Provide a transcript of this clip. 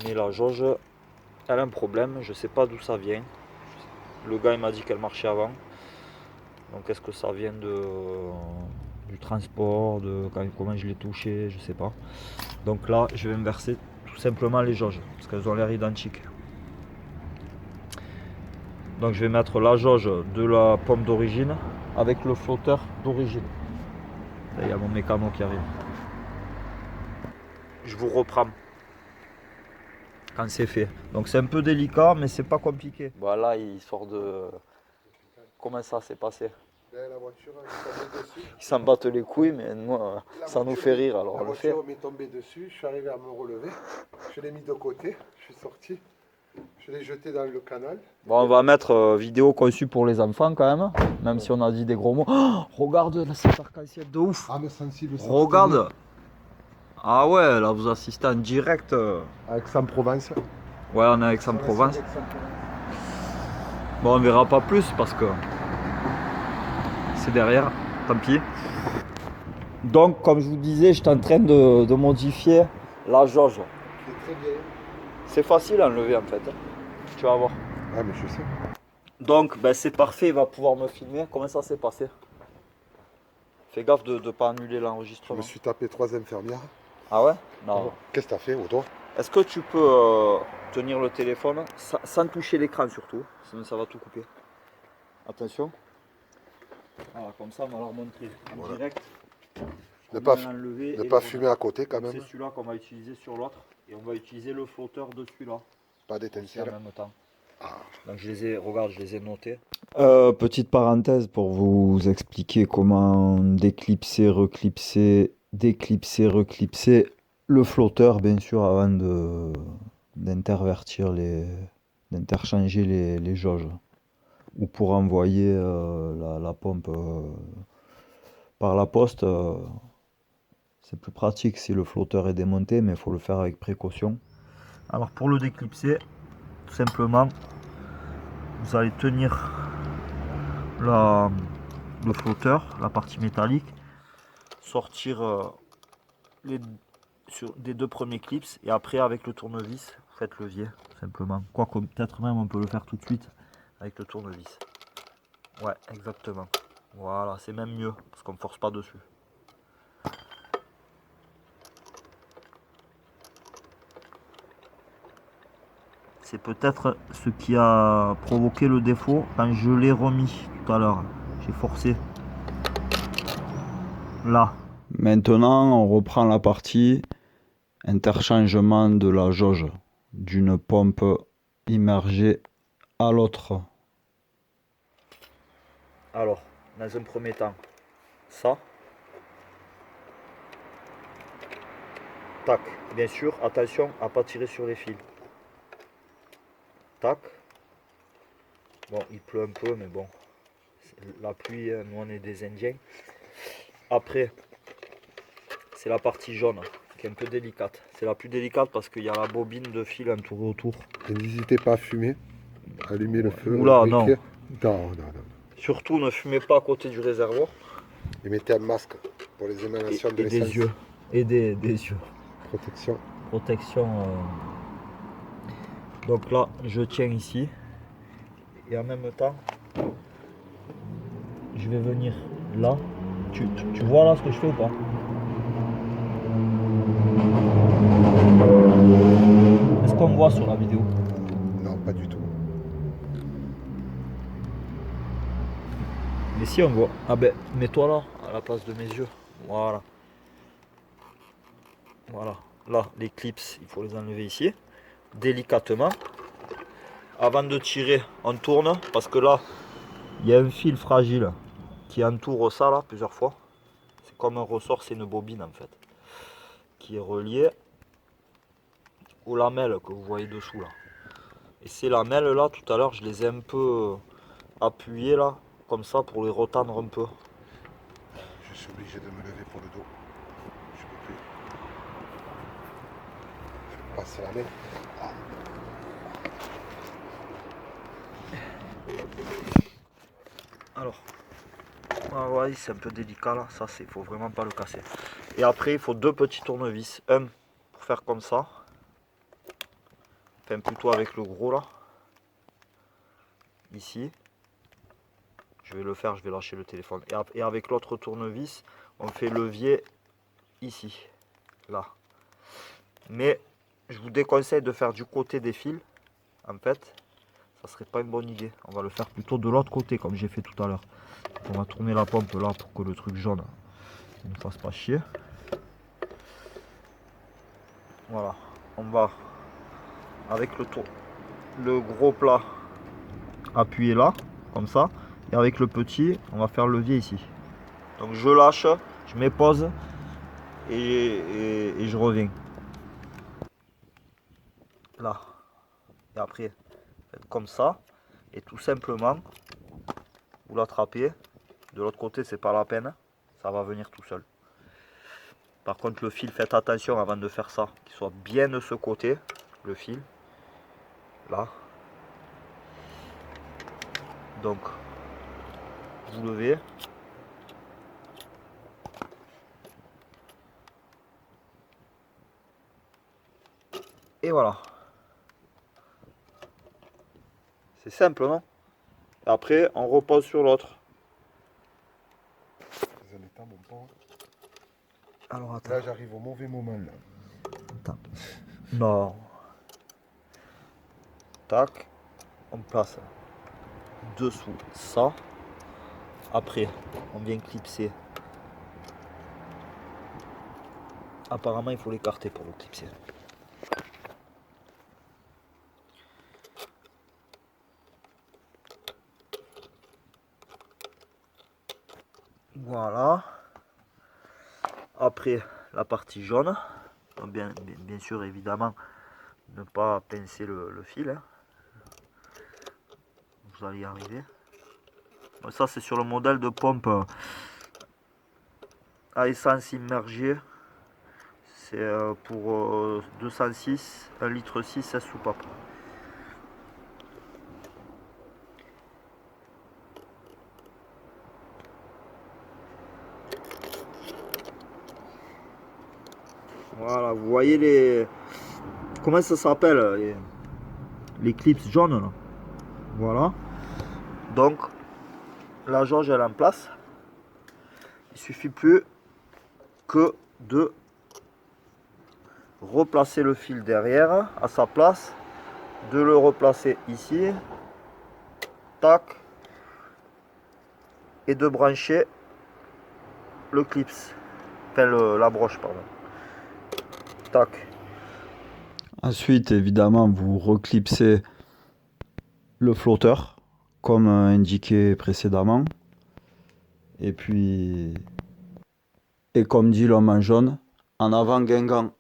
Mais la jauge, elle a un problème, je sais pas d'où ça vient. Le gars il m'a dit qu'elle marchait avant. Donc est-ce que ça vient du transport, comment je l'ai touché, je sais pas. Donc là, je vais inverser tout simplement les jauges, parce qu'elles ont l'air identiques. Donc je vais mettre la jauge de la pomme d'origine avec le flotteur d'origine. Là, il y a mon mécano qui arrive. Je vous reprends quand c'est fait. Donc c'est un peu délicat, mais c'est pas compliqué. Voilà, il sort de... Comment ça s'est passé? La voiture est tombée dessus. Ils s'en battent les couilles, mais nous, ça nous fait rire, alors La on le fait. voiture m'est tombée dessus, je suis arrivé à me relever, je l'ai mis de côté, je suis sorti, je l'ai jeté dans le canal. Bon, on va mettre vidéo conçue pour les enfants quand même si on a dit des gros mots. Oh, regarde là, cette arc-en-ciel de ouf. Ah mais sensible, ça. Regarde. Ah ouais, là vous assistez en direct. Avec Aix-en-Provence. Ouais, on est avec Aix-en-Provence. Bon, on verra pas plus parce que c'est derrière, tant pis. Donc, comme je vous disais, j'étais en train de modifier la jauge. C'est très bien. C'est facile à enlever en fait. Tu vas voir. Ah mais je sais. Donc, ben, c'est parfait, il va pouvoir me filmer. Comment ça s'est passé? Fais gaffe de ne pas annuler Je l'enregistrement. me suis tapé 3 infirmières. Ah ouais? Non. Qu'est-ce que t'as fait, Auto? Est-ce que tu peux tenir le téléphone sans toucher l'écran surtout, sinon ça va tout couper. Attention. Voilà, comme ça on va leur montrer en Voilà. direct. Ne pas, l'enlever ne et pas le fumer à côté quand remettre. même. C'est celui-là qu'on va utiliser sur l'autre et on va utiliser le flotteur de celui-là. Pas En d'étincelle. même temps. Ah. Donc regarde, je les ai notés. Petite parenthèse pour vous expliquer comment déclipser, reclipser, déclipser, reclipser le flotteur, bien sûr, avant d'intervertir d'interchanger les jauges. Ou pour envoyer la pompe par la poste, c'est plus pratique si le flotteur est démonté, mais il faut le faire avec précaution. Alors pour le déclipser, tout simplement, vous allez tenir le flotteur, la partie métallique, sortir des deux premiers clips et après avec le tournevis, faites levier simplement. Quoique peut-être même on peut le faire tout de suite avec le tournevis. Ouais, exactement. Voilà, c'est même mieux parce qu'on ne force pas dessus. C'est peut-être ce qui a provoqué le défaut quand je l'ai remis tout à l'heure. J'ai forcé. Là. Maintenant, on reprend la partie interchangement de la jauge d'une pompe immergée à l'autre. Alors, dans un premier temps, ça. Tac. Bien sûr, attention à ne pas tirer sur les fils. Tac. Bon, il pleut un peu, mais bon. La pluie, nous on est des Indiens. Après, c'est la partie jaune qui est un peu délicate. C'est la plus délicate parce qu'il y a la bobine de fil entourée autour. Et n'hésitez pas à fumer. Allumer le feu. Oula, non. Non. Surtout ne fumez pas à côté du réservoir. Et mettez un masque pour les émanations de Et des l'essence. yeux. Et des yeux. Protection. Protection. Donc là, je tiens ici. Et en même temps, je vais venir là. Tu vois là ce que je fais ou pas? Est-ce qu'on voit sur la vidéo? Non, pas du tout. Mais si on voit. Ah ben, mets-toi là, à la place de mes yeux. Voilà. Voilà. Là, les clips, il faut les enlever ici. Délicatement. Avant de tirer, on tourne. Parce que là, il y a un fil fragile qui entoure ça là, plusieurs fois. C'est comme un ressort, c'est une bobine en fait. Qui est reliée aux lamelles que vous voyez dessous là. Et ces lamelles là, tout à l'heure, je les ai un peu appuyées là, comme ça, pour les retendre un peu. Je suis obligé de me lever pour le dos. Je peux plus. Je vais passer la main. Alors, ah ouais, c'est un peu délicat là, ça c'est, faut vraiment pas le casser. Et après, il faut deux petits tournevis, un pour faire comme ça, enfin plutôt avec le gros là, ici. Je vais le faire, je vais lâcher le téléphone. Et avec l'autre tournevis, on fait levier ici, là. Mais je vous déconseille de faire du côté des fils. En fait, ça serait pas une bonne idée. On va le faire plutôt de l'autre côté, comme j'ai fait tout à l'heure. On va tourner la pompe là pour que le truc jaune ne nous fasse pas chier. Voilà, on va avec le gros plat appuyer là, comme ça. Et avec le petit, on va faire levier ici. Donc je lâche, je mets pause et je reviens. Là. Et après, faites comme ça. Et tout simplement, vous l'attrapez. De l'autre côté, c'est pas la peine. Ça va venir tout seul. Par contre, le fil, faites attention avant de faire ça. Qu'il soit bien de ce côté, le fil. Là. Donc, vous levez. Et voilà. C'est simple, non? Après, on repose sur l'autre. Alors, attends. Là, j'arrive au mauvais moment. Là. Attends. Non. Tac. On place dessous ça. Après, on vient clipser. Apparemment, il faut l'écarter pour le clipser. Voilà. Après, la partie jaune. Bien sûr, évidemment, ne pas pincer le fil. Hein. Vous allez y arriver. Ça, c'est sur le modèle de pompe à essence immergée. C'est pour 206, 1,6 litre 16 soupapes. Voilà, vous voyez les... Comment ça s'appelle les clips jaunes là. Voilà. Donc, la jauge elle est en place. Il suffit plus que de replacer le fil derrière à sa place, de le replacer ici, tac, et de brancher le clips, enfin la broche pardon, tac. Ensuite, évidemment, vous reclipsez le flotteur comme indiqué précédemment. Et puis, et comme dit l'homme en jaune, en avant Guingamp.